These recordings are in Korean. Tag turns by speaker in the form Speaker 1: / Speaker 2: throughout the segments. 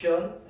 Speaker 1: 편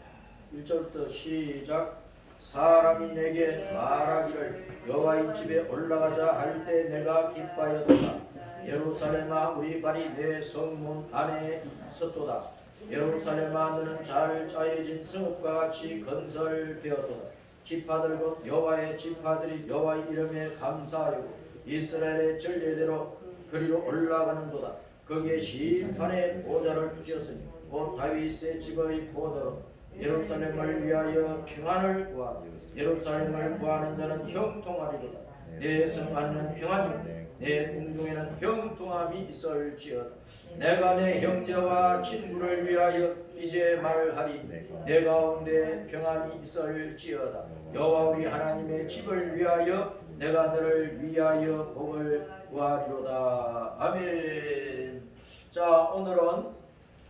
Speaker 1: 1절부터 시작. 사람이 내게 말하기를 여호와의 집에 올라가자 할 때 내가 기뻐하였도다. 예루살렘아 우리 발이 내 성문 안에 있었도다. 예루살렘아 너는 잘 짜여진 성읍과 같이 건설되었도다. 지파들 곧 여호와의 지파들이 여호와의 이름에 감사하고 이스라엘의 전례대로 그리로 올라가는도다. 거기에 심판의 보좌를 주셨으니 곧 다윗의 집의 보좌로 예루살렘을 위하여 평안을 구하라. 예루살렘을 구하는 자는 형통하리로다. 내 성 안에는 평안이 내 궁중에는 형통함이 있을지어다. 내가 내 형제와 친구를 위하여 이제 말하리. 내 가운데 평안이 있을지어다. 여호와 우리 하나님의 집을 위하여 내가 너를 위하여 복을 구하리로다. 아멘. 자, 오늘은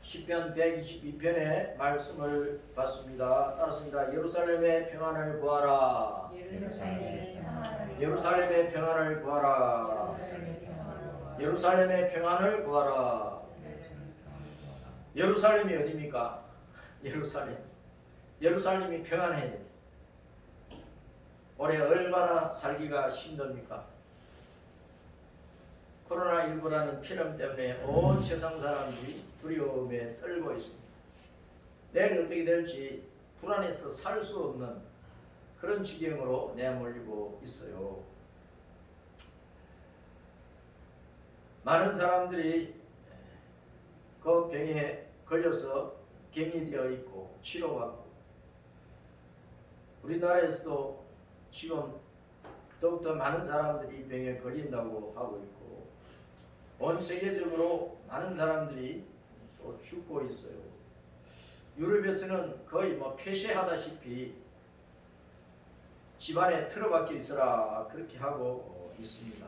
Speaker 1: 시편 122편의 말씀을 봤습니다. 따랐습니다. 예루살렘의 평안을 구하라. 예루살렘의 평안을 구하라. 예루살렘의 평안을 구하라. 예루살렘이 어디입니까? 예루살렘. 예루살렘이 평안해야 돼. 올해 얼마나 살기가 힘듭니까? 코로나19라는 필름 때문에 온 세상 사람들이 두려움에 떨고 있습니다. 내일 어떻게 될지 불안해서 살 수 없는 그런 지경으로 내몰리고 있어요. 많은 사람들이 그 병에 걸려서 격리되어 있고 치료받고, 우리나라에서도 지금 더욱더 많은 사람들이 이 병에 걸린다고 하고 있고, 온 세계적으로 많은 사람들이 또 죽고 있어요. 유럽에서는 거의 폐쇄하다시피 집안에 틀어박혀 있으라 그렇게 하고 있습니다.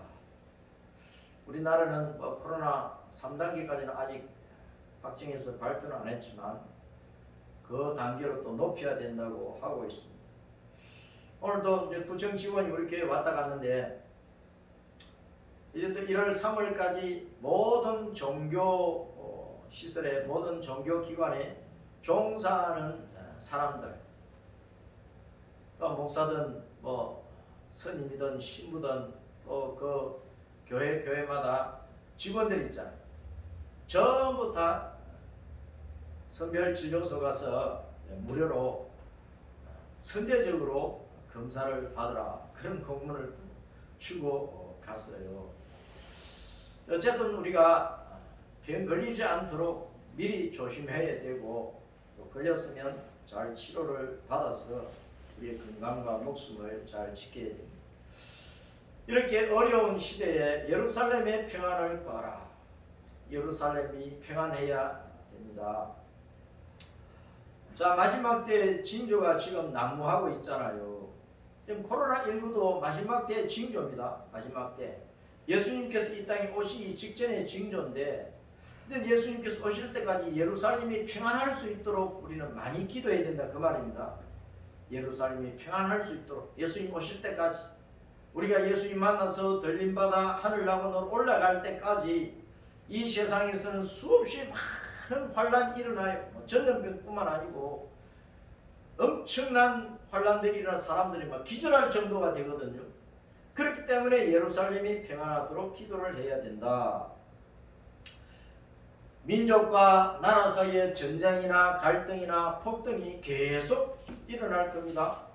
Speaker 1: 우리나라는 코로나 3단계까지는 아직 확정해서 발표는 안 했지만 그 단계로 또 높여야 된다고 하고 있습니다. 오늘도 이제 구청 직원이 이렇게 왔다 갔는데, 이제 또 1월 3월까지 모든 종교 시설에, 모든 종교 기관에 종사하는 사람들, 목사든 스님이든 신부든 또 그 교회마다 직원들 있잖아요. 전부 다 선별진료소 가서 무료로 선제적으로 검사를 받으라, 그런 공문을 주고 갔어요. 어쨌든 우리가 병 걸리지 않도록 미리 조심해야 되고, 또 걸렸으면 잘 치료를 받아서 우리의 건강과 목숨을 잘 지켜야 됩니다. 이렇게 어려운 시대에 예루살렘의 평안을 구하라. 예루살렘이 평안해야 됩니다. 자, 마지막 때 징조가 지금 난무하고 있잖아요. 지금 코로나19도 마지막 때 징조입니다. 마지막 때 예수님께서 이 땅에 오시기 직전의 징조인데, 예수님께서 오실 때까지 예루살렘이 평안할 수 있도록 우리는 많이 기도해야 된다, 그 말입니다. 예루살렘이 평안할 수 있도록 예수님 오실 때까지, 우리가 예수님 만나서 들림받아 하늘나라로 올라갈 때까지 이 세상에서는 수없이 많은 환란이 일어나요. 전염병뿐만 아니고 엄청난 환란들이 일어나 사람들이 기절할 정도가 되거든요. 그렇기 때문에 예루살렘이 평안하도록 기도를 해야 된다. 민족과 나라 사이에 전쟁이나 갈등이나 폭등이 계속 일어날 겁니다.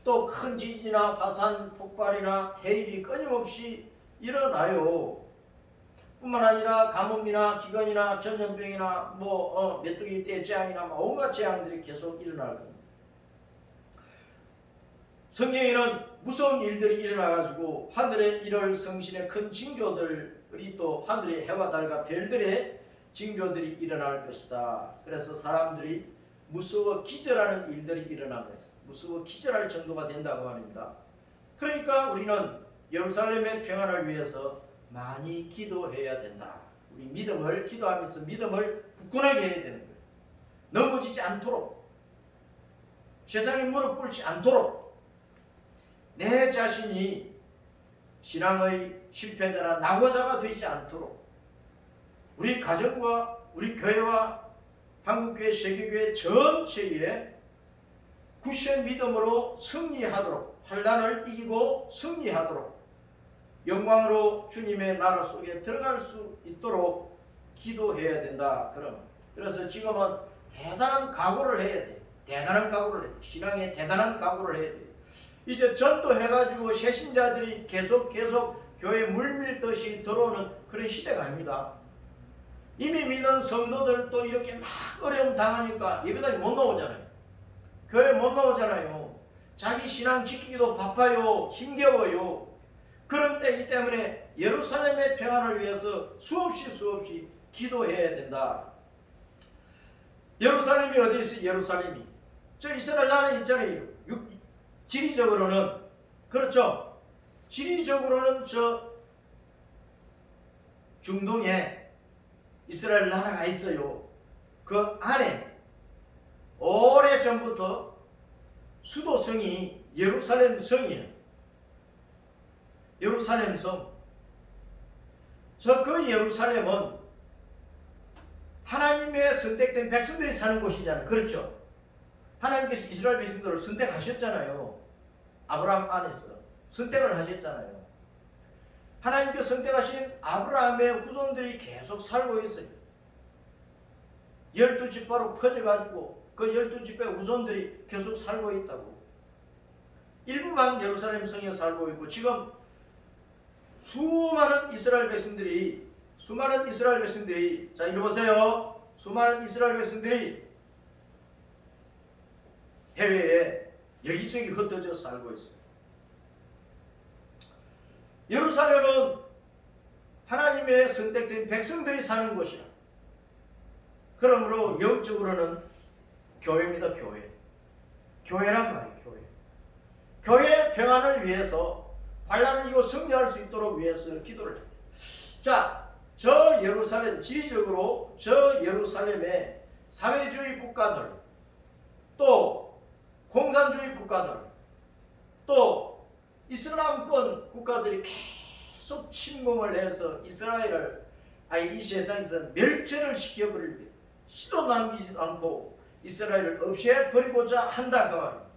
Speaker 1: 또 큰 지진이나 화산 폭발이나 해일이 끊임없이 일어나요. 뿐만 아니라 가뭄이나 기근이나 전염병이나 메뚜기 떼 재앙이나 온갖 재앙들이 계속 일어날 겁니다. 성경에는 무서운 일들이 일어나가지고 하늘의 일월 성신의 큰 징조들이, 또 하늘의 해와 달과 별들의 징조들이 일어날 것이다. 그래서 사람들이 무서워 기절하는 일들이 일어나는 거예요. 무서워 기절할 정도가 된다고 합니다. 그러니까 우리는 예루살렘의 평안을 위해서 많이 기도해야 된다. 우리 믿음을 기도하면서 믿음을 굳건하게 해야 되는 거예요. 넘어지지 않도록, 세상에 무릎 꿇지 않도록, 내 자신이 신앙의 실패자나 낙오자가 되지 않도록 우리 가정과 우리 교회와 한국교회, 세계교회 전체에 굳센 믿음으로 승리하도록, 환난을 이기고 승리하도록 영광으로 주님의 나라 속에 들어갈 수 있도록 기도해야 된다. 그래서 지금은 대단한 각오를 해야 돼. 대단한 각오를 해야 돼. 신앙에 대단한 각오를 해야 돼. 이제 전도해가지고 새신자들이 계속 교회에 물밀듯이 들어오는 그런 시대가 아닙니다. 이미 믿는 성도들도 이렇게 막 어려움 당하니까 예배당에 못 나오잖아요. 교회 못 나오잖아요. 자기 신앙 지키기도 바빠요. 힘겨워요. 그런 때이기 때문에 예루살렘의 평안을 위해서 수없이 기도해야 된다. 예루살렘이 어디 있어요? 예루살렘이 저 이스라엘 나라 있잖아요. 지리적으로는 그렇죠. 지리적으로는 저 중동에 이스라엘 나라가 있어요. 그 안에 오래전부터 수도성이 예루살렘 성이에요. 예루살렘 성. 그 예루살렘은 하나님의 선택된 백성들이 사는 곳이잖아요. 그렇죠. 하나님께서 이스라엘 백성들을 선택하셨잖아요. 아브라함 안에서 선택을 하셨잖아요. 하나님께서 선택하신 아브라함의 후손들이 계속 살고 있어요. 12지파로 퍼져가지고 그 12지파의 후손들이 계속 살고 있다고. 일부만 예루살렘 성에 살고 있고 지금 수많은 이스라엘 백성들이 자 이리 보세요. 수많은 이스라엘 백성들이 해외에 여기저기 흩어져 살고 있어요. 예루살렘은 하나님의 선택된 백성들이 사는 곳이라. 그러므로 영적으로는 교회입니다. 교회란 말이에요. 교회의 평안을 위해서 환난을 이기고 승리할 수 있도록 위해서 기도를 합니다. 자, 저 예루살렘, 지리적으로 저 예루살렘의 사회주의 국가들, 또 공산주의 국가들, 또 이슬람권 국가들이 계속 침공을 해서 이스라엘을 이 세상에서 멸절을 시켜버릴 시도 남기지도 않고 이스라엘을 없애버리고자 한다 그 말입니다.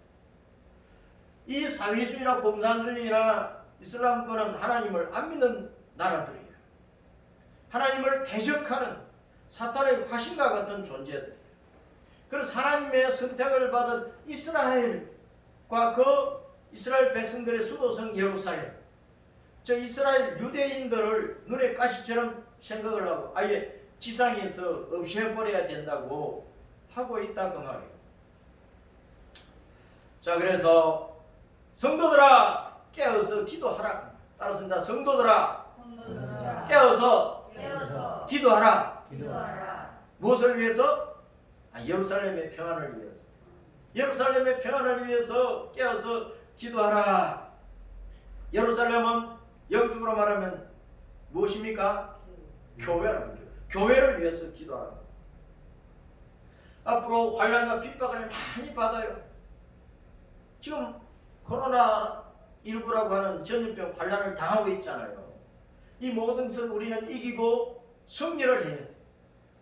Speaker 1: 이 사회주의나 공산주의나 이슬람권은 하나님을 안 믿는 나라들이에요. 하나님을 대적하는 사탄의 화신과 같은 존재들. 그래서 하나님의 선택을 받은 이스라엘과 그 이스라엘 백성들의 수도성 예루살렘, 저 이스라엘 유대인들을 눈에 가시처럼 생각을 하고 아예 지상에서 없애버려야 된다고 하고 있다 그 말이에요. 자, 그래서 성도들아 깨어서 기도하라. 따라서 성도들아 깨어서 기도하라. 무엇을 위해서? 예루살렘의 평안을 위해서. 예루살렘의 평안을 위해서 깨어서 기도하라. 예루살렘은 영적으로 말하면 무엇입니까? 교회라는 거예요. 교회를 위해서 기도하라. 앞으로 환난과 핍박을 많이 받아요. 지금 코로나19라고 하는 전염병 환난을 당하고 있잖아요. 이 모든 것을 우리는 이기고 승리를 해야 돼.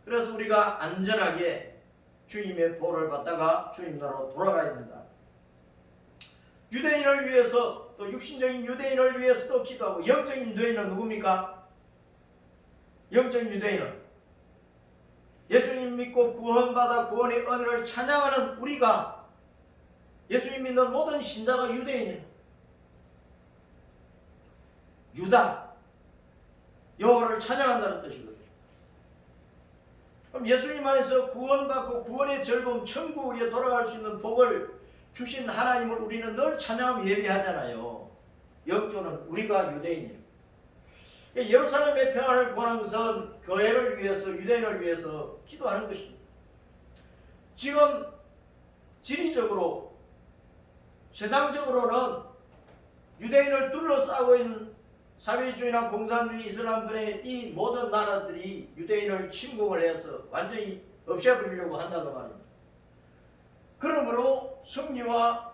Speaker 1: 그래서 우리가 안전하게 주님의 보호를 받다가 주님 나라로 돌아가야 된다. 유대인을 위해서 또 육신적인 유대인을 위해서도 기도하고 영적인 유대인은 누굽니까? 영적인 유대인은 예수님 믿고 구원받아 구원의 은혜를 찬양하는 우리가 예수님 믿는 모든 신자가 유대인이에요. 유다 여호와를 찬양한다는 뜻이거든요. 그럼 예수님 안에서 구원받고 구원의 즐거움 천국에 돌아갈 수 있는 복을 주신 하나님을 우리는 늘 찬양하며 예배하잖아요. 영적으로는 우리가 유대인이에요. 예루살렘의 평안을 구하는 것은 교회를 위해서 유대인을 위해서 기도하는 것입니다. 지금 지리적으로 세상적으로는 유대인을 둘러싸고 있는 사회주의나 공산주의 이슬람권의 이 모든 나라들이 유대인을 침공을 해서 완전히 없애버리려고 한다고 말입니다. 그러므로 승리와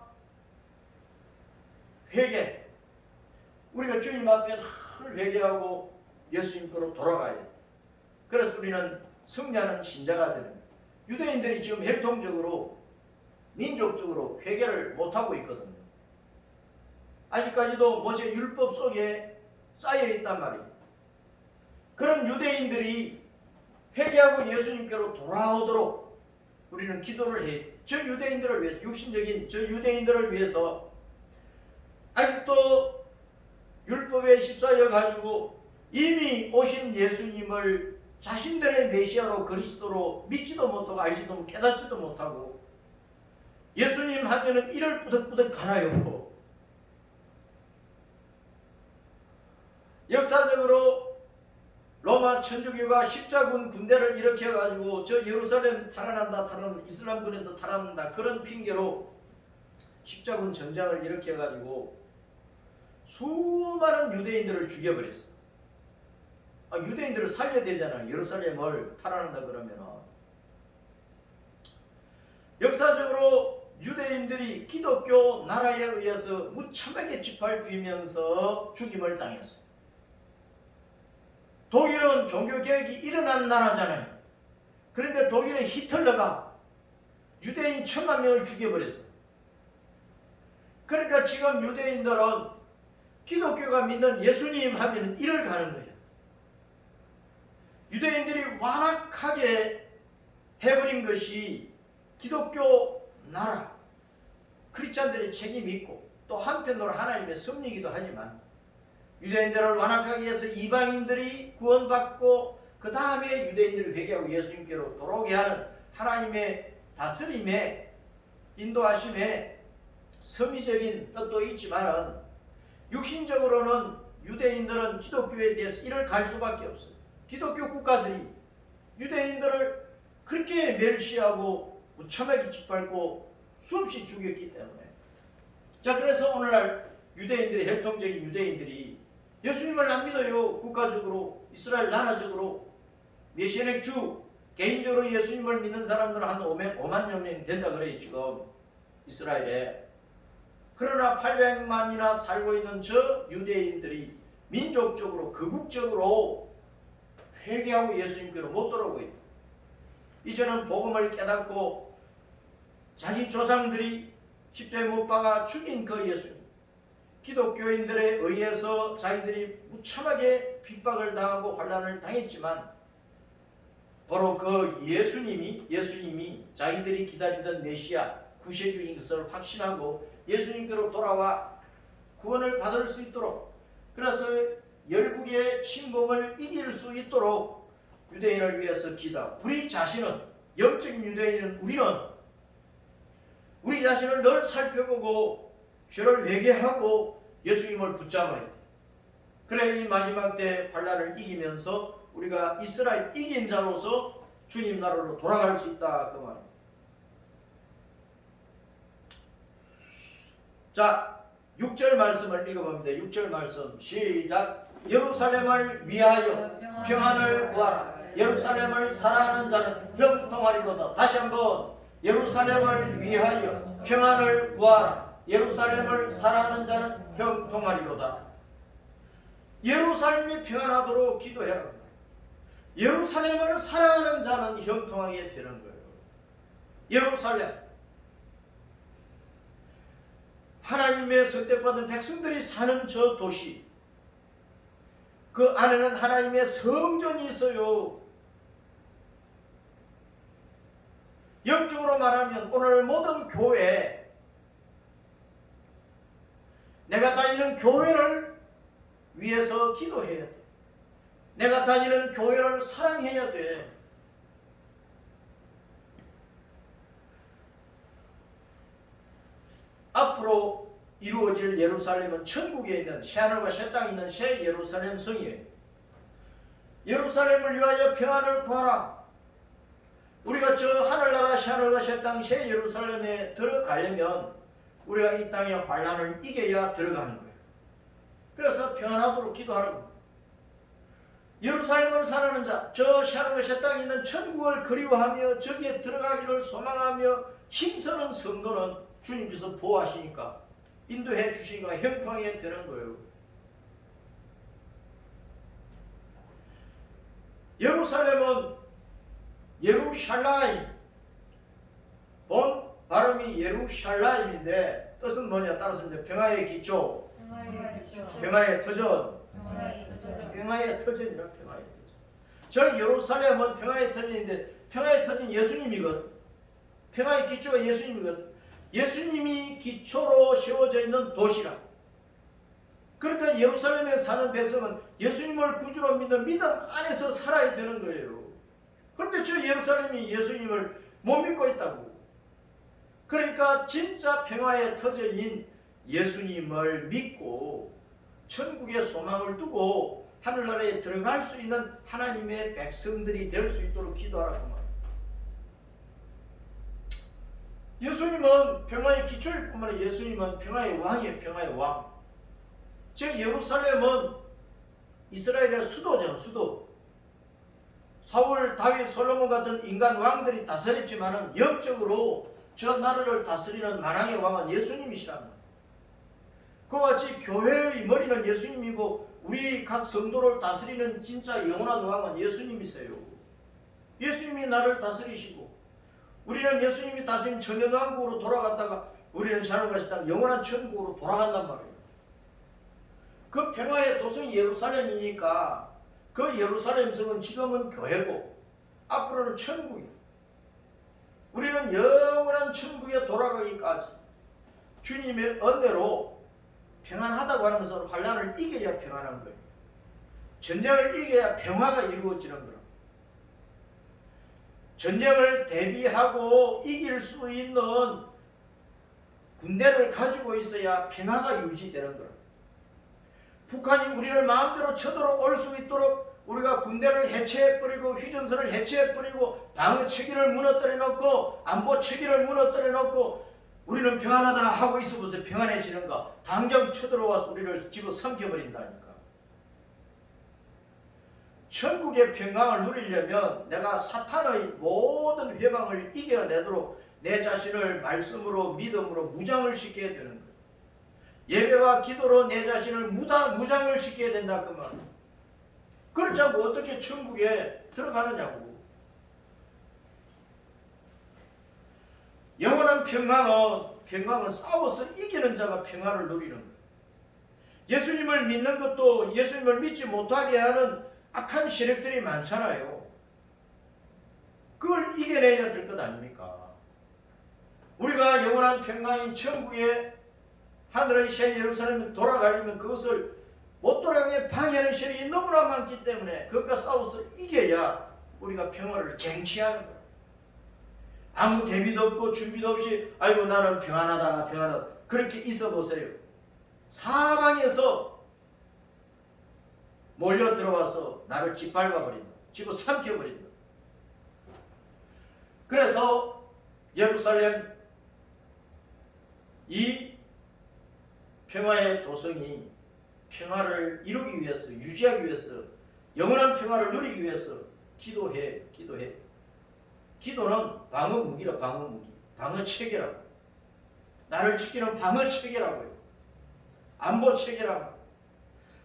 Speaker 1: 회개, 우리가 주님 앞에 늘 회개하고 예수님께로 돌아가야 돼. 그래서 우리는 승리하는 신자가 되는 거예요. 유대인들이 지금 혈통적으로 민족적으로 회개를 못하고 있거든요. 아직까지도 모세 율법 속에 쌓여 있단 말이에요. 그런 유대인들이 회개하고 예수님께로 돌아오도록 우리는 기도를 해. 저 유대인들을 위해서, 육신적인 저 유대인들을 위해서 아직도 율법에 휩싸여 가지고 이미 오신 예수님을 자신들의 메시아로 그리스도로 믿지도 못하고 알지도 못하고 깨닫지도 못하고 예수님 하면은 이를 뿌덕뿌덕 갈아요. 역사적으로 로마 천주교가 십자군 군대를 일으켜가지고 저 예루살렘 탈환한다, 이슬람군에서 탈환한다 그런 핑계로 십자군 전쟁을 일으켜가지고 수많은 유대인들을 죽여버렸어. 유대인들을 살려야 되잖아요. 예루살렘을 탈환한다 그러면은. 역사적으로 유대인들이 기독교 나라에 의해서 무참하게 짓밟히면서 죽임을 당했어요. 독일은 종교개혁이 일어난 나라잖아요. 그런데 독일의 히틀러가 유대인 1000만 명을 죽여버렸어요. 그러니까 지금 유대인들은 기독교가 믿는 예수님 하면 이를 가는 거예요. 유대인들이 완악하게 해버린 것이 기독교 나라, 크리스찬들의 책임이 있고 또 한편으로 하나님의 섭리이기도 하지만 유대인들을 완악하게 해서 이방인들이 구원받고 그 다음에 유대인들이 회개하고 예수님께로 돌아오게 하는 하나님의 다스림의 인도하심의 섭리적인 뜻도 있지만은 육신적으로는 유대인들은 기독교에 대해서 이를 갈 수밖에 없어요. 기독교 국가들이 유대인들을 그렇게 멸시하고 무참하게 짓밟고 수없이 죽였기 때문에. 자, 그래서 오늘날 유대인들이, 혈통적인 유대인들이 예수님을 안 믿어요. 국가적으로, 이스라엘 나라적으로. 메시아닉 주, 개인적으로 예수님을 믿는 사람들은 한 5만 명 된다 그래요, 지금 이스라엘에. 그러나 800만이나 살고 있는 저 유대인들이 민족적으로, 극국적으로 회개하고 예수님께로 못 돌아오고 있다. 이제는 복음을 깨닫고 자기 조상들이 십자가에 못 박아 죽인 그 예수님, 기독교인들에 의해서 자기들이 무참하게 핍박을 당하고 환난을 당했지만 바로 그 예수님이 자기들이 기다리던 메시아 구세주인 것을 확신하고 예수님께로 돌아와 구원을 받을 수 있도록, 그래서 열국의 침공을 이길 수 있도록 유대인을 위해서 기도. 우리 자신은, 영적인 유대인은 우리 자신을 늘 살펴보고 죄를 회개하고 예수님을 붙잡아야 돼. 그래 이 마지막 때 환난을 이기면서 우리가 이스라엘 이긴 자로서 주님 나라로 돌아갈 수 있다 그 말입니다. 자, 6절 말씀을 읽어봅니다. 6절 말씀 시작. 예루살렘을 위하여 평안을 구하라. 예루살렘을 사랑하는 자는 형통하리로다. 다시 한번 예루살렘을 위하여 평안을 구하라. 예루살렘을 사랑하는 자는 형통하리로다. 예루살렘이 평안하도록 기도해라. 예루살렘을 사랑하는 자는 형통하게 되는 거예요. 예루살렘, 하나님의 선택받은 백성들이 사는 저 도시, 그 안에는 하나님의 성전이 있어요. 영적으로 말하면 오늘 모든 교회, 내가 다니는 교회를 위해서 기도해야 돼. 내가 다니는 교회를 사랑해야 돼. 앞으로 이루어질 예루살렘은 천국에 있는 새하늘과 새 땅에 있는 새 예루살렘 성이에요. 예루살렘을 위하여 평안을 구하라. 우리가 저 하늘나라 새하늘과 새 땅 새 예루살렘에 들어가려면 우리가 이 땅의 환난을 이겨야 들어가는 거예요. 그래서 평안하도록 기도하라고. 예루살렘을 사랑하는 자, 저 새하늘과 새 땅에 있는 천국을 그리워하며 저기에 들어가기를 소망하며 힘쓰는 성도는 주님께서 보호하시니까 인도해 주시니까 형통하게 되는 거예요. 예루살렘은 예루샬라임, 본 발음이 예루샬라임인데 뜻은 뭐냐? 따라서 이제 평화의 기초, 평화의 터전, 평화의 터전이라 평화의 터전. 저 예루살렘은 평화의 터전인데 평화의 터전 예수님이거든. 평화의 기초가 예수님이거든. 예수님이 기초로 세워져 있는 도시라. 그러니까 예루살렘에 사는 백성은 예수님을 구주로 믿는 믿음 안에서 살아야 되는 거예요. 그런데 저 예루살렘이 예수님을 못 믿고 있다고. 그러니까 진짜 평화의 터전인 예수님을 믿고 천국의 소망을 두고 하늘나라에 들어갈 수 있는 하나님의 백성들이 될 수 있도록 기도하라고 말합니다. 예수님은 평화의 기초일 뿐만 아니라 예수님은 평화의 왕이에요. 평화의 왕. 저 예루살렘은 이스라엘의 수도죠. 수도. 사울, 다윗, 솔로몬 같은 인간 왕들이 다스렸지만은 영적으로 저 나라를 다스리는 만왕의 왕은 예수님이시랍니다. 그와 같이 교회의 머리는 예수님이고 우리 각 성도를 다스리는 진짜 영원한 왕은 예수님이세요. 예수님이 나를 다스리시고 우리는 예수님이 다스린 천년왕국으로 돌아갔다가 우리는 자녀가시 땅 영원한 천국으로 돌아간단 말이에요. 그 평화의 도성이 예루살렘이니까 그 예루살렘 성은 지금은 교회고 앞으로는 천국이에요. 우리는 영원한 천국에 돌아가기까지 주님의 은혜로 평안하다고 하는 것은 환난을 이겨야 평안한 거예요. 전쟁을 이겨야 평화가 이루어지는 거예요. 전쟁을 대비하고 이길 수 있는 군대를 가지고 있어야 평화가 유지되는 거예요. 북한이 우리를 마음대로 쳐들어올 수 있도록 우리가 군대를 해체해버리고 휴전선을 해체해버리고 방어 체계를 무너뜨려 놓고 안보 체계를 무너뜨려 놓고 우리는 평안하다 하고 있어보세요. 평안해지는가? 당장 쳐들어와서 우리를 집어삼켜버린다니까. 천국의 평강을 누리려면 내가 사탄의 모든 회방을 이겨내도록 내 자신을 말씀으로 믿음으로 무장을 시켜야 되는 거예요. 예배와 기도로 내 자신을 무장을 시켜야 된다 그 말이에요. 그렇지 않고 어떻게 천국에 들어가느냐고. 영원한 평강은 싸워서 이기는 자가 평화를 누리는 거예요. 예수님을 믿는 것도 예수님을 믿지 못하게 하는 악한 세력들이 많잖아요. 그걸 이겨내야 될 것 아닙니까? 우리가 영원한 평강인 천국에 하늘의 새 예루살렘에 돌아가려면 그것을 못 돌아가게 방해하는 세력이 너무나 많기 때문에 그것과 싸워서 이겨야 우리가 평화를 쟁취하는 거예요. 아무 대비도 없고 준비도 없이 아이고 나는 평안하다 그렇게 있어 보세요. 사방에서 몰려 들어와서 나를 짓밟아버린다. 집어삼켜버린다. 그래서 예루살렘 이 평화의 도성이 평화를 이루기 위해서 유지하기 위해서 영원한 평화를 누리기 위해서 기도해. 기도는 방어무기라. 방어무기. 방어체계라고. 나를 지키는 방어체계라고요. 안보체계라고.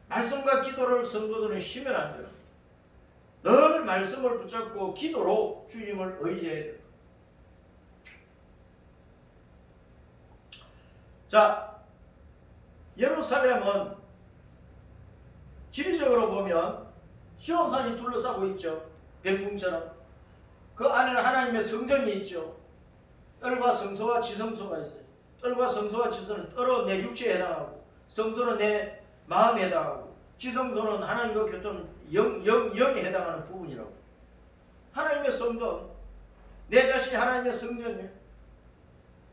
Speaker 1: 말씀과 기도를 성도들은 쉬면 안 돼요. 늘 말씀을 붙잡고 기도로 주님을 의지해야 돼요. 자, 예루살렘은 지리적으로 보면 시온산이 둘러싸고 있죠. 병풍처럼. 그 안에는 하나님의 성전이 있죠. 뜰과 성소와 지성소가 있어요. 뜰과 성소와 지성소는 뜰은 내 육체에 해당하고 성소는 내 마음에 해당하고 지성소는 하나님과 교통 영에 해당하는 부분이라고. 하나님의 성전, 내 자신이 하나님의 성전이에요.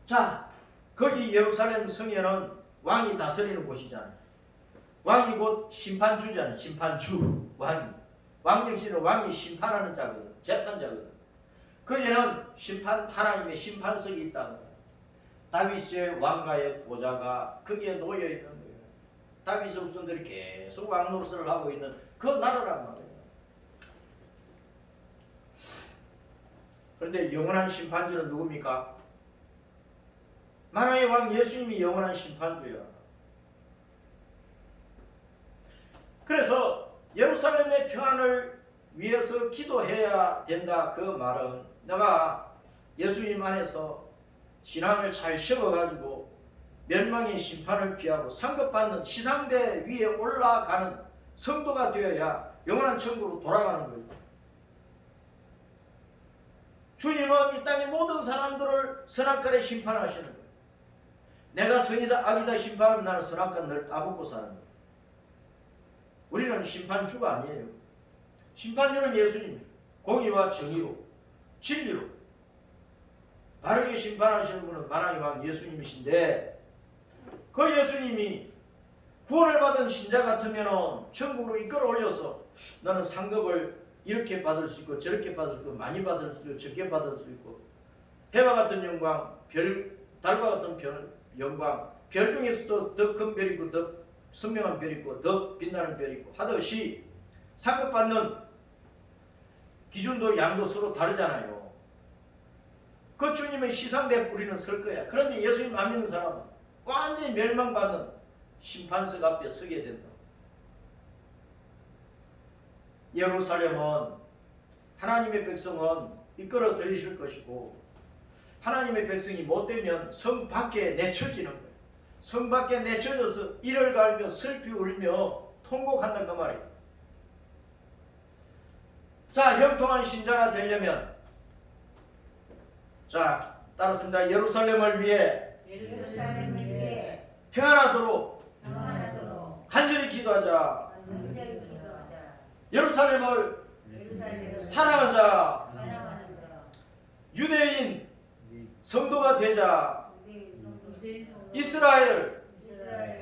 Speaker 1: 자, 거기 예루살렘 성에는 왕이 다스리는 곳이잖아요. 왕이 곧 심판주잖아요. 심판주, 왕이. 왕정신은 왕이 심판하는 자거든. 재판자거든. 거기에는 하나님의 심판석이 있다는 거예요. 다윗의 왕가의 보좌가 거기에 놓여 있는 거예요. 다윗의 후손들이 계속 왕 노릇을 하고 있는 그 나라란 말이에요. 그런데 영원한 심판주는 누굽니까? 만왕의 왕 예수님이 영원한 심판주야. 그래서 예루살렘의 평안을 위해서 기도해야 된다. 그 말은 내가 예수님 안에서 신앙을 잘 심어가지고 멸망의 심판을 피하고 상급받는 시상대 위에 올라가는 성도가 되어야 영원한 천국으로 돌아가는 거예요. 주님은 이 땅의 모든 사람들을 선악과에 심판하시는 거예요. 내가 선이다 악이다 심판하면 나는 선악과 늘 따먹고 사는 거예요. 우리는 심판주가 아니에요. 심판주는 예수님이에요. 공의와 정의로 진리로 바르게 심판하시는 분은 만왕의 왕 예수님이신데, 그 예수님이 구원을 받은 신자 같으면 천국으로 이끌어 올려서 너는 상급을 이렇게 받을 수 있고 저렇게 받을 수 있고 많이 받을 수 있고 적게 받을 수 있고 해와 같은 영광, 달과 같은 영광, 별 중에서도 더 큰 별이 있고 더 선명한 별이 있고 더 빛나는 별이 있고 하듯이 상급받는 기준도 양도 서로 다르잖아요. 그 주님의 시상대에 우리는 설 거야. 그런데 예수님 안 믿는 사람은 완전히 멸망받는 심판석 앞에 서게 된다. 예루살렘은 하나님의 백성은 이끌어 들이실 것이고, 하나님의 백성이 못되면 성 밖에 내쳐지는 거예요. 성 밖에 내쳐져서 이를 갈며 슬피 울며 통곡한다 그 말이에요. 자, 형통한 신자가 되려면, 자, 따랐습니다. 예루살렘을 위해 평안하도록 간절히 기도하자. 예루살렘을 사랑하자. 유대인 성도가 되자. 이스라엘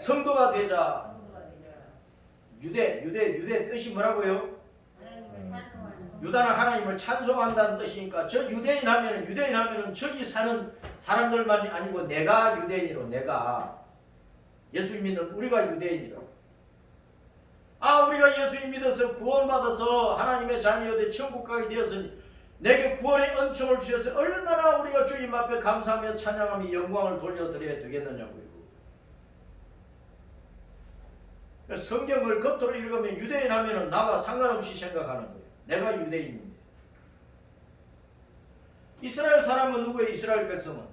Speaker 1: 성도가 되자. 유대 뜻이 뭐라고요? 유다는 하나님을 찬송한다는 뜻이니까, 저 유대인 하면은 저기 사는 사람들만이 아니고 내가 유대인이로, 내가 예수님 믿는 우리가 유대인이라고. 우리가 예수님 믿어서 구원받아서 하나님의 자녀가 돼 천국 가게 되었으니 내게 구원의 은총을 주셔서 얼마나 우리가 주님 앞에 감사하며 찬양하며 영광을 돌려드려야 되겠느냐고요. 성경을 겉으로 읽으면 유대인 하면은 나와 상관없이 생각하는 거예요. 내가 유대인인데. 이스라엘 사람은 누구예요? 이스라엘 백성은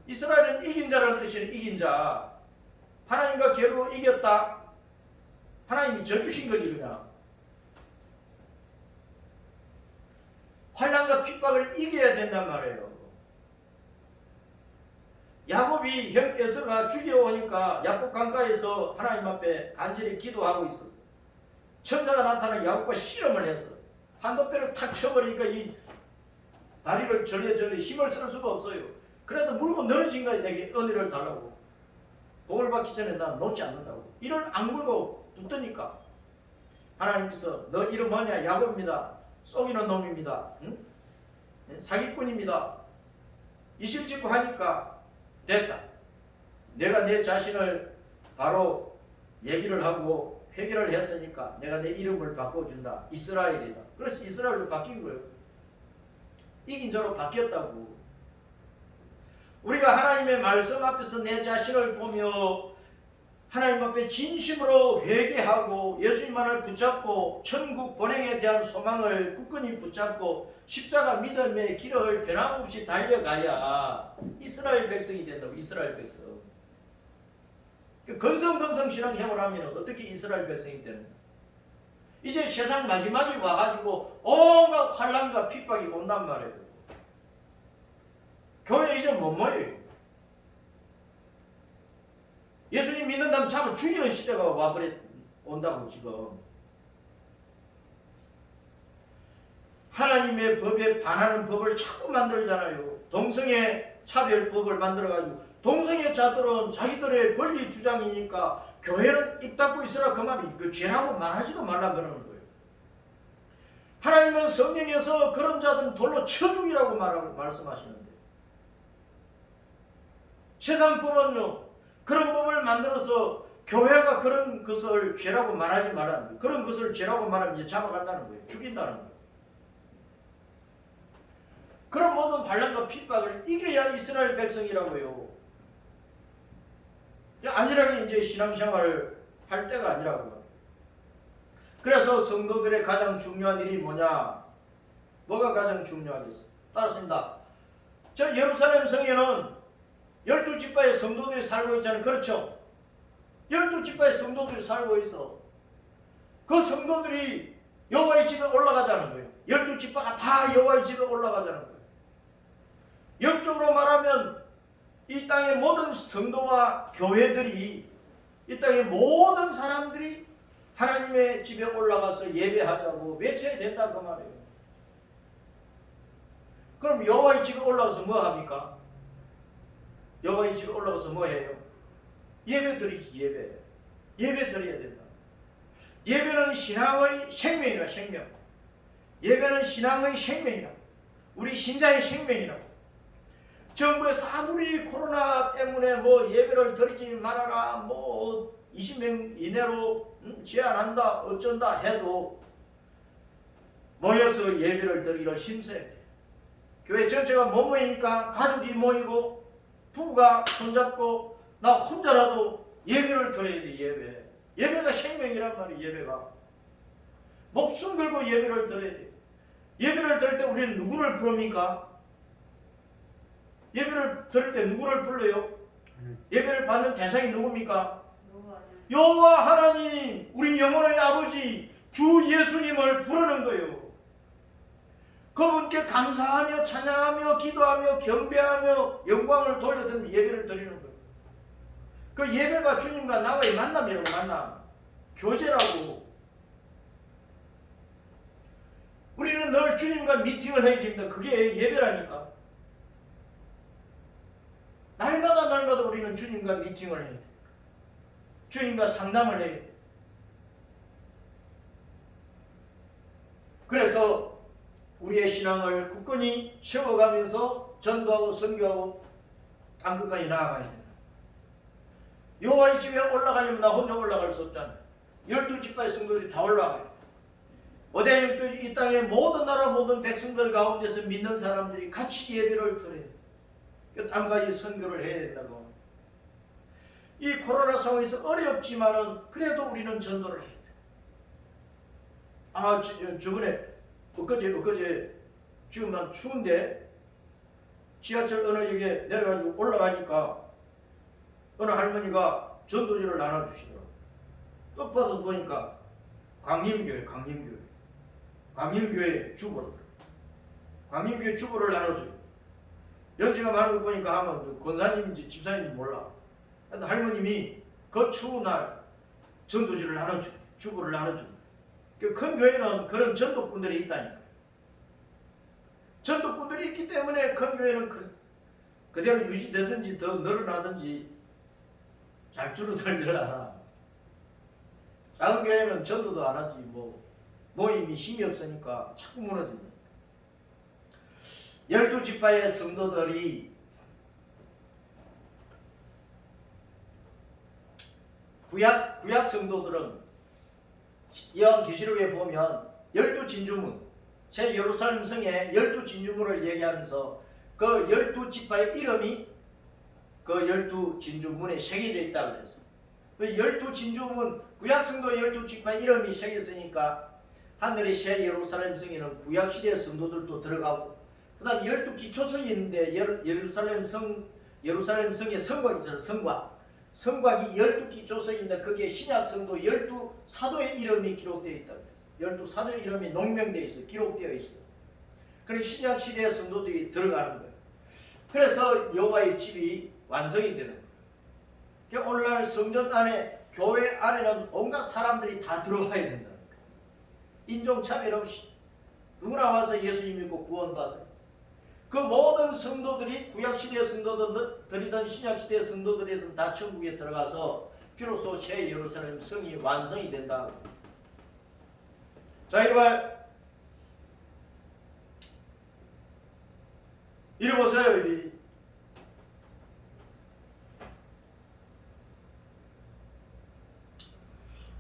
Speaker 1: 이스라엘은 이긴 자라는 뜻이에요. 이긴 자. 하나님과 겨루 이겼다. 하나님이 져주신 거지 그냥. 환난과 핍박을 이겨야 된단 말이에요. 야곱이 형 에서가 죽이러 오니까 야곱 강가에서 하나님 앞에 간절히 기도하고 있었어. 천사가 나타나 야곱과 실험을 했어. 한도뼈를 탁 쳐버리니까 이 다리를 절레 힘을 쓸 수가 없어요. 그래도 물고 늘어진 거야. 내게 은혜를 달라고. 복을 받기 전에 난 놓지 않는다고. 이를 악물고 붙으니까 하나님께서 너 이름 뭐냐? 야곱입니다. 속이는 놈입니다. 응? 사기꾼입니다. 이실 짓고 하니까 됐다. 내가 내 자신을 바로 얘기를 하고 해결을 했으니까 내가 내 이름을 바꿔준다. 이스라엘이다. 그래서 이스라엘로 바뀐 거예요. 이긴 자로 바뀌었다고. 우리가 하나님의 말씀 앞에서 내 자신을 보며 하나님 앞에 진심으로 회개하고 예수님만을 붙잡고 천국 본행에 대한 소망을 굳건히 붙잡고 십자가 믿음의 길을 변함없이 달려가야 이스라엘 백성이 된다고. 이스라엘 백성. 건성건성 신앙생활을 하면 어떻게 이스라엘 백성이 되는가? 이제 세상 마지막이 와가지고 온갖 환난과 핍박이 온단 말이에요. 교회 이제 못 모여요. 예수님 믿는다면 잡아 죽이는 시대가 와버려 온다고. 지금 하나님의 법에 반하는 법을 자꾸 만들잖아요. 동성애 차별법을 만들어가지고 동성애 자들은 자기들의 권리 주장이니까 교회는 입 닫고 있으라 그 말이, 그 죄라고 말하지도 말라 그러는 거예요. 하나님은 성경에서 그런 자들은 돌로 쳐 죽이라고 말씀하시는데, 세상 법은요 그런 법을 만들어서 교회가 그런 것을 죄라고 말하지 말라는 거예요. 그런 것을 죄라고 말하면 이제 잡아간다는 거예요. 죽인다는 거예요. 그런 모든 반란과 핍박을 이겨야 이스라엘 백성이라고요. 안일하게 이제 신앙생활을 할 때가 아니라고요. 그래서 성도들의 가장 중요한 일이 뭐냐? 뭐가 가장 중요하겠어요? 따랐습니다. 저 예루살렘 성에는 12지파의 성도들이 살고 있잖아요. 그렇죠? 12지파의 성도들이 살고 있어. 그 성도들이 여호와의 집에 올라가자는 거예요. 12지파가 다 여호와의 집에 올라가자는 거예요. 영적으로 말하면 이 땅의 모든 성도와 교회들이, 이 땅의 모든 사람들이 하나님의 집에 올라가서 예배하자고 외쳐야 된다 그 말이에요. 그럼 여호와의 집에 올라가서 뭐 합니까? 여호와의 집에 올라가서 뭐 해요? 예배 드리지. 예배 드려야 된다. 예배는 신앙의 생명이라. 생명. 예배는 신앙의 생명이라. 우리 신자의 생명이라고. 정부에서 아무리 코로나 때문에 뭐 예배를 드리지 말아라, 뭐 20명 이내로 제한한다, 어쩐다 해도 모여서 예배를 드리기를 힘써야 돼. 교회 전체가 못 모이니까 가족이 모이고 부부가 손잡고 나 혼자라도 예배를 드려야 돼. 예배가 생명이란 말이야. 예배가 목숨 걸고 예배를 드려야 돼. 예배를 드릴 때 우리는 누구를 부릅니까? 예배를 드릴 때 누구를 불러요? 예배를 받는 대상이 누굽니까? 여호와 하나님, 우리 영혼의 아버지 주 예수님을 부르는 거예요. 그분께 감사하며 찬양하며 기도하며 경배하며 영광을 돌려드리며 예배를 드리는 거예요. 그 예배가 주님과 나와의 만남이라고. 만남, 교제라고. 우리는 늘 주님과 미팅을 해야 됩니다. 그게 예배라니까. 날마다 우리는 주님과 미팅을 해야 돼. 주님과 상담을 해야 돼. 그래서 우리의 신앙을 굳건히 세워가면서 전도하고 선교하고 땅끝까지 나아가야 된다. 여호와의 집에 올라가려면 나 혼자 올라갈 수 없잖아요. 12지파의 성도들이 다 올라가요. 어제 이 땅의 모든 나라 모든 백성들 가운데서 믿는 사람들이 같이 예배를 드려요. 그 땅까지 선교를 해야 된다고. 이 코로나 상황에서 어렵지만은 그래도 우리는 전도를 해야 돼. 저번에 엊그제 지금 난 추운데 지하철 어느 역에 내려가지고 올라가니까 어느 할머니가 전도지를 나눠주시더라고. 또 봐서 보니까 광림교회 주보를 광림교회 주보를 나눠줘요. 연세가 많은 거 보니까 하면 권사님인지 집사님인지 몰라. 근데 할머님이 그 추운 날 전도지를 나눠줘요. 주보를 나눠줘요. 큰 교회는 그런 전도꾼들이 있다니까. 전도꾼들이 있기 때문에 큰 교회는 그대로 유지되든지 더 늘어나든지 잘 줄어들지를 않아. 작은 교회는 전도도 안 하지. 모임이 힘이 없으니까 자꾸 무너진다. 12지파의 성도들이 구약 성도들은 요한계시록에 보면 12진주문, 새 예루살렘 성에 12진주문을 얘기하면서 그 12지파의 이름이 그 12진주문에 새겨져 있다고 그랬어. 그 12진주문, 구약성도 12지파의 이름이 새겼으니까 하늘의 새 예루살렘 성에는 구약시대의 성도들도 들어가고, 그 다음 12기초성이 있는데 예루살렘 성의 성곽이 있잖아요. 성곽이 12기초성인데 거기에 신약성도 12사도의 이름이 기록되어 있다고 했어요. 12사도의 이름이 농명되어 있어. 기록되어 있어. 그러니까 신약시대의 성도들이 들어가는 거예요. 그래서 여호와의 집이 완성이 되는 거예요. 그러니까 오늘날 성전 안에, 교회 안에는 온갖 사람들이 다 들어와야 된다는 거예요. 인종차별 없이 누구나 와서 예수님 믿고 구원받아요. 그 모든 성도들이 구약시대의 성도들이든 신약시대의 성도들이든 다 천국에 들어가서 비로소 새 예루살렘 성이 완성이 된다. 자, 이리 보세요.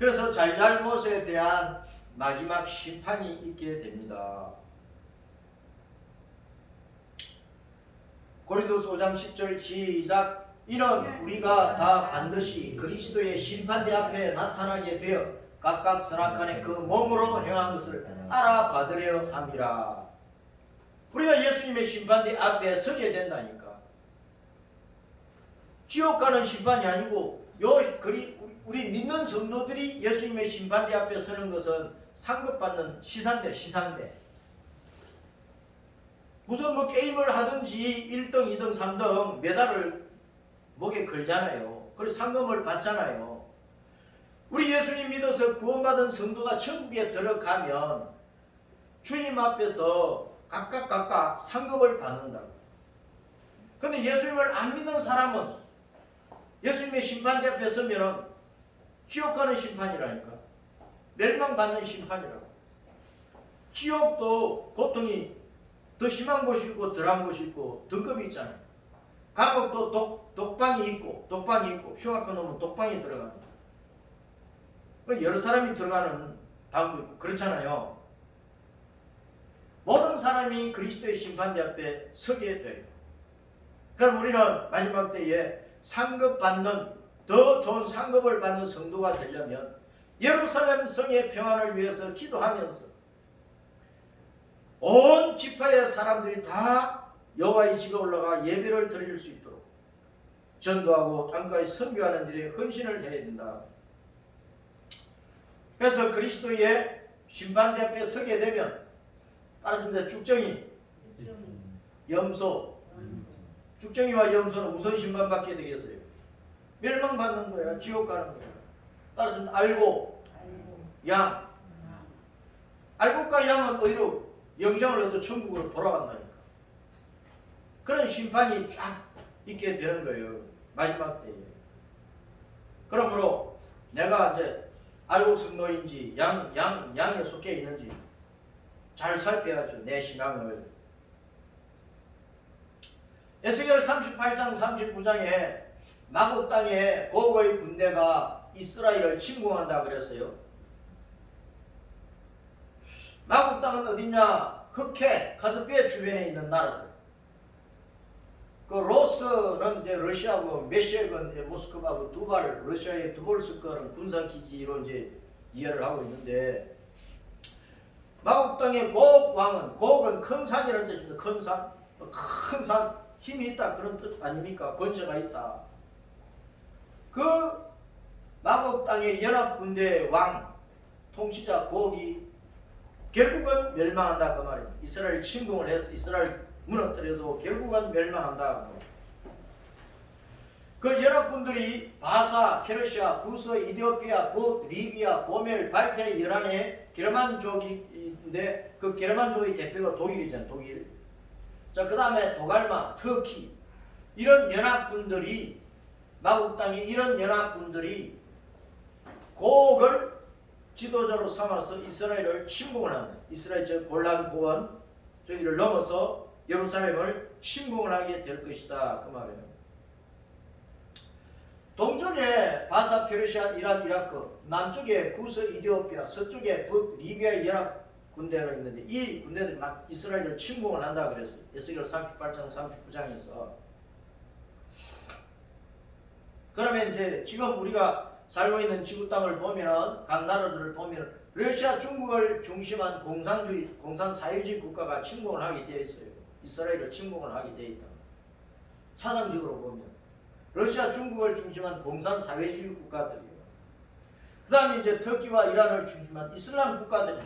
Speaker 1: 그래서 잘잘못에 대한 마지막 심판이 있게 됩니다. 고린도서 5장 10절 시작. 이는 우리가 다 반드시 그리스도의 심판대 앞에 나타나게 되어 각각 선악간에 그 몸으로 행한 것을 알아받으려 함이라. 우리가 예수님의 심판대 앞에 서게 된다니까. 지옥 가는 심판이 아니고 우리 믿는 성도들이 예수님의 심판대 앞에 서는 것은 상급받는 시상대. 무슨 뭐 게임을 하든지 1등, 2등, 3등 메달을 목에 걸잖아요. 그래서 상금을 받잖아요. 우리 예수님 믿어서 구원받은 성도가 천국에 들어가면 주님 앞에서 각각 상급을 받는다고. 그런데 예수님을 안 믿는 사람은 예수님의 심판대 앞에 서면은 지옥 가는 심판이라니까. 멸망받는 심판이라고. 지옥도 고통이 더 심한 곳이 있고 덜한 곳이 있고 등급이 있잖아요. 감옥도 독방이 있고 흉악한 놈은 독방에 들어갑니다. 여러 사람이 들어가는 방도 있고 그렇잖아요. 모든 사람이 그리스도의 심판대 앞에 서게 돼요. 그럼 우리는 마지막 때에 상급받는 더 좋은 상급을 받는 성도가 되려면 예루살렘 성의 평안을 위해서 기도하면서 온 지파의 사람들이 다 여호와의 집에 올라가 예배를 드릴 수 있도록 전도하고 땅까지 선교하는 일에 헌신을 해야 된다. 그래서 그리스도의 심판대 앞에 서게 되면 따라서 죽정이, 염소, 죽정이와 염소는 무슨 심판받게 되겠어요? 멸망받는 거야. 지옥 가는 거야. 따라서 알고, 양. 알고과 양은 어디로? 영장을 얻어 천국으로 돌아간다니까. 그런 심판이 쫙 있게 되는 거예요. 마지막 때에. 그러므로 내가 이제 알곡 성도인지 양에 속해 있는지 잘 살펴야죠. 내 신앙을. 에스겔 38장 39장에 마국 땅에 고고의 군대가 이스라엘을 침공한다 그랬어요. 마국 땅은 어디냐? 흑해, 카스피해 주변에 있는 나라들. 그 로스는 이제 러시아고 메시에건 이제 모스크바고 두발, 러시아의 두볼스크는 군사기지로 이제 이해를 하고 있는데, 마국 땅의 고 왕은, 고은 큰 산이라는 뜻입니다. 큰 산, 큰 산, 힘이 있다 그런 뜻 아닙니까? 권세가 있다. 그 마국 땅의 연합군대 왕, 통치자 고기 결국은 멸망한다 그 말이에요. 이스라엘 침공을 해서 이스라엘 무너뜨려도 결국은 멸망한다. 그 연합군들이 바사, 페르시아, 구스, 이디오피아, 붓, 리비아, 고멜, 발테, 이란의 게르만족인데 그 게르만족의 대표가 독일이잖아요. 독일. 자, 그 다음에 도갈마, 터키 이런 연합군들이 마국 땅에 이런 연합군들이 곡을 지도자로 삼아서 이스라엘을 침공을 합니다. 이스라엘 저 골란 고원 저기를 넘어서 예루살렘을 침공을 하게 될 것이다 그 말이에요. 동쪽에 바사, 페르시아, 이란, 이라크, 남쪽에 구스, 이디오피아, 서쪽에 붓, 리비아의 연합 군대가 있는데 이 군대들이 막 이스라엘을 침공을 한다 그랬어요. 에스겔 38장 39장에서. 그러면 이제 지금 우리가 살고 있는 지구 땅을 보면은 각 나라들을 보면은 러시아, 중국을 중심한 공산사회주의 국가가 침공을 하게 되어 있어요. 이스라엘을 침공을 하게 되어 있다. 사상적으로 보면 러시아, 중국을 중심한 공산사회주의 국가들이에요. 그 다음에 이제 터키와 이란을 중심한 이슬람 국가들.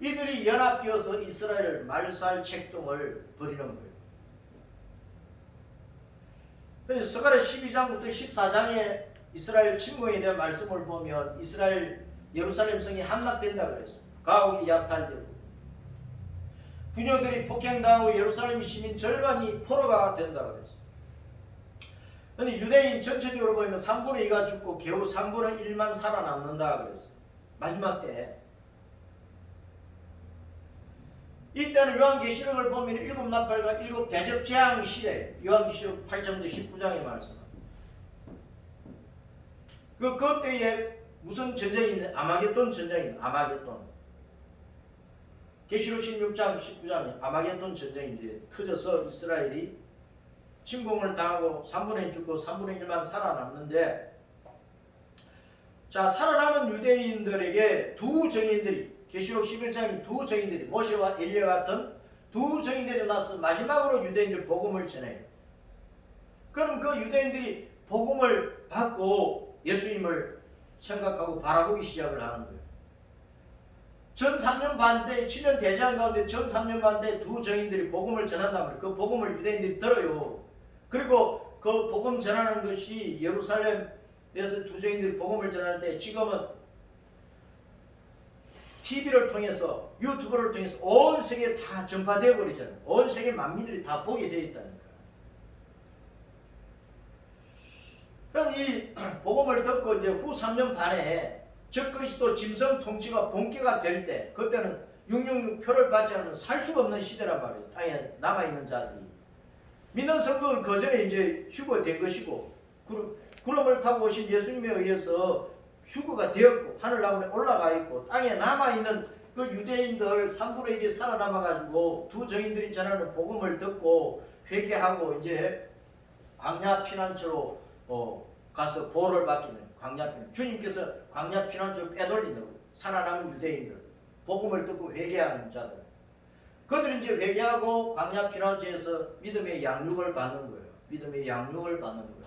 Speaker 1: 이들이 연합되어서 이스라엘을 말살책동을 벌이는 거예요. 그래서 스가랴 12장부터 14장에 이스라엘 침공에 대한 말씀을 보면 이스라엘 예루살렘 성이 함락된다 그랬어요. 가옥이 약탈되고 부녀들이 폭행당하고 예루살렘 시민 절반이 포로가 된다 그랬어요. 근데 유대인 전체적으로 보면 3분의 2가 죽고 겨우 3분의 1만 살아남는다 그랬어요. 마지막 때. 이때는 요한계시록을 보면 7나팔과 7대접재앙 시대, 요한계시록 8장부터 19장의 말씀. 그때에 무슨 전쟁이 있는 아마겟돈 전쟁이 아마겟돈. 계시록 16장 19장에 아마겟돈 전쟁이 이제 터져서 이스라엘이 침공을 당하고 3분의 1 죽고 3분의 1만 살아남는데, 자, 살아남은 유대인들에게 두 정인들이 계시록 11장에 두 정인들이 모세와 엘리야 같은 두 정인들이 나서 마지막으로 유대인들 복음을 전해요. 그럼 그 유대인들이 복음을 받고 예수님을 생각하고 바라보기 시작을 하는 거예요. 전 3년 반 때, 7년 대장 가운데 전 3년 반 때 두 정인들이 복음을 전한다면 그 복음을 유대인들이 들어요. 그리고 그 복음 전하는 것이 예루살렘에서 두 정인들이 복음을 전할 때 지금은 TV를 통해서, 유튜브를 통해서 온 세계에 다 전파되어 버리잖아요. 온 세계 만민들이 다 보게 되어 있다는 거예요. 그럼 이 복음을 듣고 이제 후 3년 반에 적그리스도 짐승 통치가 본격화 될 때, 그때는 666 표를 받지 않으면 살 수가 없는 시대란 말이에요. 땅에 남아있는 자들이. 믿는 성도는 그 전에 이제 휴거된 것이고, 구름을 타고 오신 예수님에 의해서 휴거가 되었고, 하늘나라에 올라가 있고, 땅에 남아있는 그 유대인들 3분의 1이 살아남아가지고 두 정인들이 전하는 복음을 듣고 회개하고 이제 광야 피난처로 가서 보호를 받기는 광야 피난. 주님께서 광야 피난처로 빼돌리는 거예요. 살아남은 유대인들, 복음을 듣고 회개하는 자들. 그들이 이제 회개하고 광야 피난처에서 믿음의 양육을 받는 거예요. 믿음의 양육을 받는 거예요.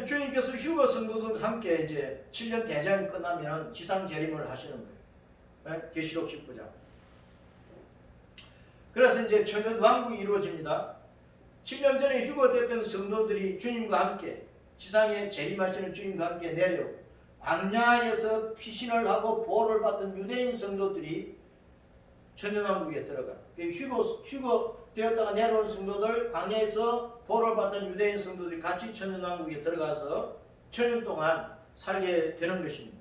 Speaker 1: 주님께서 휴거 성도들과 함께 이제 7년 대장이 끝나면 지상 재림을 하시는 거예요. 계시록 19장. 그래서 이제 천년 왕국이 이루어집니다. 7년 전에 휴거됐던 성도들이 주님과 함께 지상에 재림하시는 주님과 함께 내려 광야에서 피신을 하고 보호를 받던 유대인 성도들이 천년왕국에 들어가. 휴거되었다가 내려온 성도들, 광야에서 보호를 받던 유대인 성도들이 같이 천년왕국에 들어가서 천년 동안 살게 되는 것입니다.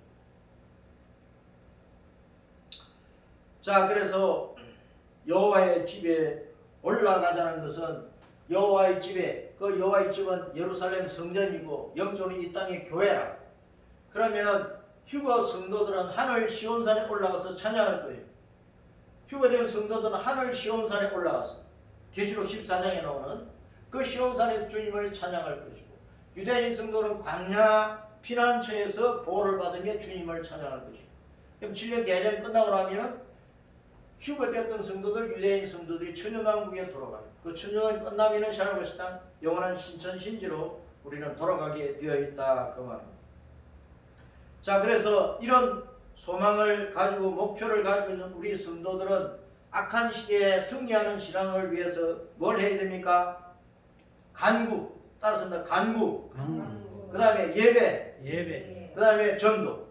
Speaker 1: 자, 그래서 여호와의 집에 올라가자는 것은 여호와의 집에, 그 여호와의 집은 예루살렘 성전이고 영적으로 이 땅의 교회라. 그러면 휴거 성도들은 하늘 시온산에 올라가서 찬양할 거예요. 휴거된 성도들은 하늘 시온산에 올라가서 계시록 14장에 나오는 그 시온산에서 주님을 찬양할 것이고, 유대인 성도는 광야 피난처에서 보호를 받으며 주님을 찬양할 것이고, 그럼 7년 대전이 끝나고 나면 휴거되었던 성도들, 유대인 성도들이 천년왕국에 돌아가요. 그 천년왕국이 끝나면 샤르바시 땅 영원한 신천신지로 우리는 돌아가게 되어 있다, 그 말입니다. 자, 그래서 이런 소망을 가지고 목표를 가지고 있는 우리 성도들은 악한 시대에 승리하는 신앙을 위해서 뭘 해야 됩니까? 간구, 따라서 간구. 그 다음에 예배. 그 다음에 전도.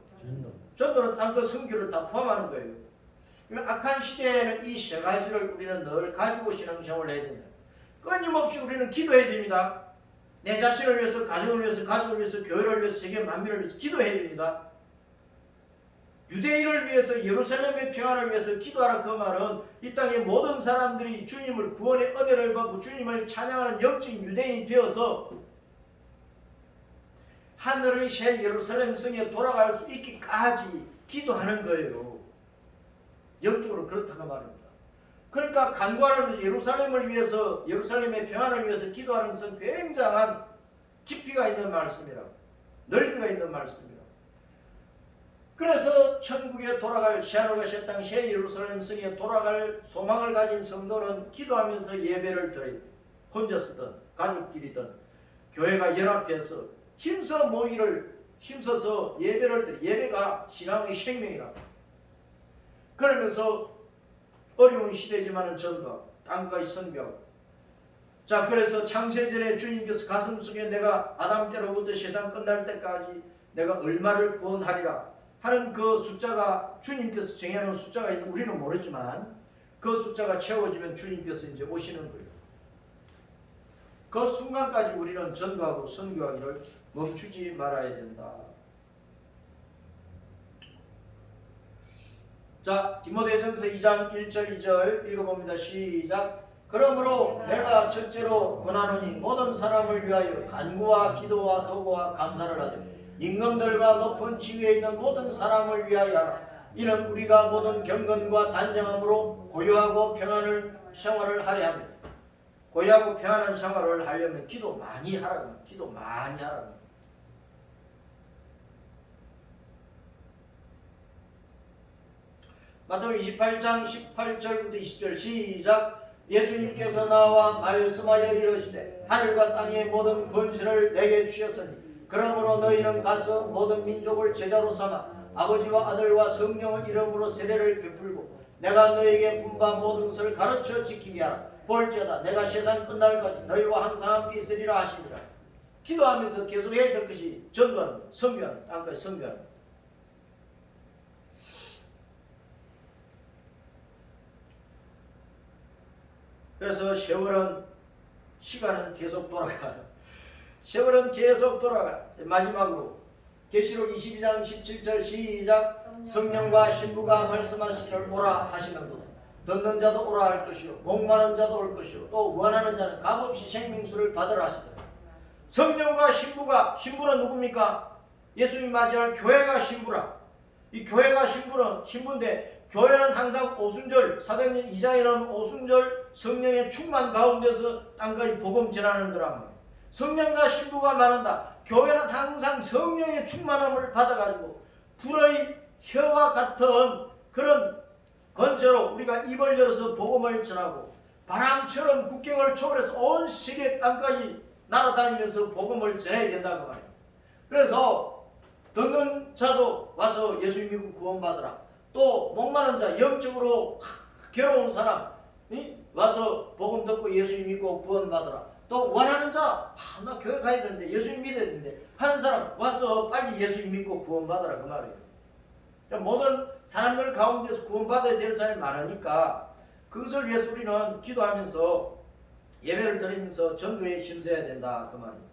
Speaker 1: 전도는 땅끝 선교를 다 포함하는 거예요. 악한 시대에는 이 세 가지를 우리는 늘 가지고 신앙생활을 해야 된다. 끊임없이 우리는 기도해야 됩니다. 내 자신을 위해서, 가정을 위해서, 가족을 위해서, 교회를 위해서, 세계 만민을 위해서 기도해야 됩니다. 유대인을 위해서, 예루살렘의 평안을 위해서 기도하라. 그 말은 이 땅의 모든 사람들이 주님을 구원의 은혜를 받고 주님을 찬양하는 영적인 유대인이 되어서 하늘의 새 예루살렘 성에 돌아갈 수 있기까지 기도하는 거예요. 영적으로 그렇다고 말입니다. 그러니까 간구하는 예루살렘을 위해서, 예루살렘의 평안을 위해서 기도하는 것은 굉장한 깊이가 있는 말씀이라, 넓이가 있는 말씀이라. 그래서 천국에 돌아갈, 시아노가시 땅 새 예루살렘 성에 돌아갈 소망을 가진 성도는 기도하면서 예배를 드려야 돼. 혼자서든 가족끼리든 교회가 연합해서 힘써서 예배를 드려. 예배가 신앙의 생명이라. 그러면서 어려운 시대지만은 전도하고 땅까지 선교하고. 자, 그래서 창세전에 주님께서 가슴속에 내가 아담 때로부터 세상 끝날 때까지 내가 얼마를 구원하리라 하는 그 숫자가, 주님께서 정해놓은 숫자가 있는, 우리는 모르지만 그 숫자가 채워지면 주님께서 이제 오시는 거예요. 그 순간까지 우리는 전도하고 선교하기를 멈추지 말아야 된다. 자, 디모데전서 2장 1절 2절 읽어봅니다. 시작. 그러므로 내가 첫째로 권하노니 모든 사람을 위하여 간구와 기도와 도구와 감사를 하되 임금들과 높은 지위에 있는 모든 사람을 위하여 하라. 이는 우리가 모든 경건과 단정함으로 고요하고 평안을 생활을 하려 합니다. 고요하고 평안한 생활을 하려면 기도 많이 하라고. 기도 많이 하라고. 마태복음 28장 18절부터 20절 시작. 예수님께서 나와 말씀하여 이르시되 하늘과 땅의 모든 권세를 내게 주셨으니 그러므로 너희는 가서 모든 민족을 제자로 삼아 아버지와 아들과 성령의 이름으로 세례를 베풀고 내가 너희에게 분부한 모든 것을 가르쳐 지키게 하라. 볼지어다 내가 세상 끝날까지 너희와 항상 함께 있으리라 하시니라. 기도하면서 계속 해야 될 것이 전도하는, 선교하는, 땅까지 선교하는. 그래서 시간은 계속 돌아가요. 세월은 계속 돌아가. 마지막으로 계시록 22장 17절 시작. 성령과 신부가 말씀하시기를 오라 하시는도다. 듣는 자도 오라 할 것이요 목마른 자도 올 것이요 또 원하는 자는 값없이 생명수를 받으라 하시더라. 성령과 신부는 누굽니까? 예수님 맞이할 교회가 신부라. 이 교회가 신부인데 교회는 항상 오순절, 사도행전 2장에는 오순절 성령의 충만 가운데서 땅까지 복음 전하는 거란 말이에요. 성령과 신부가 말한다. 교회는 항상 성령의 충만함을 받아가지고 불의 혀와 같은 그런 권세로 우리가 입을 열어서 복음을 전하고 바람처럼 국경을 초월해서 온 세계 땅까지 날아다니면서 복음을 전해야 된다고 말이에요. 그래서 듣는 자도 와서 예수 믿고 구원받으라. 또 목마른 자, 영적으로 괴로운 사람이 와서 복음 듣고 예수 믿고 구원받으라. 또 원하는 자, 나 교회 가야 되는데 예수 믿어야 되는데 하는 사람 와서 빨리 예수 믿고 구원받으라 그 말이에요. 모든 사람들 가운데서 구원받아야 될 사람이 많으니까 그것을 위해서 우리는 기도하면서 예배를 드리면서 전도에 힘써야 된다 그 말이에요.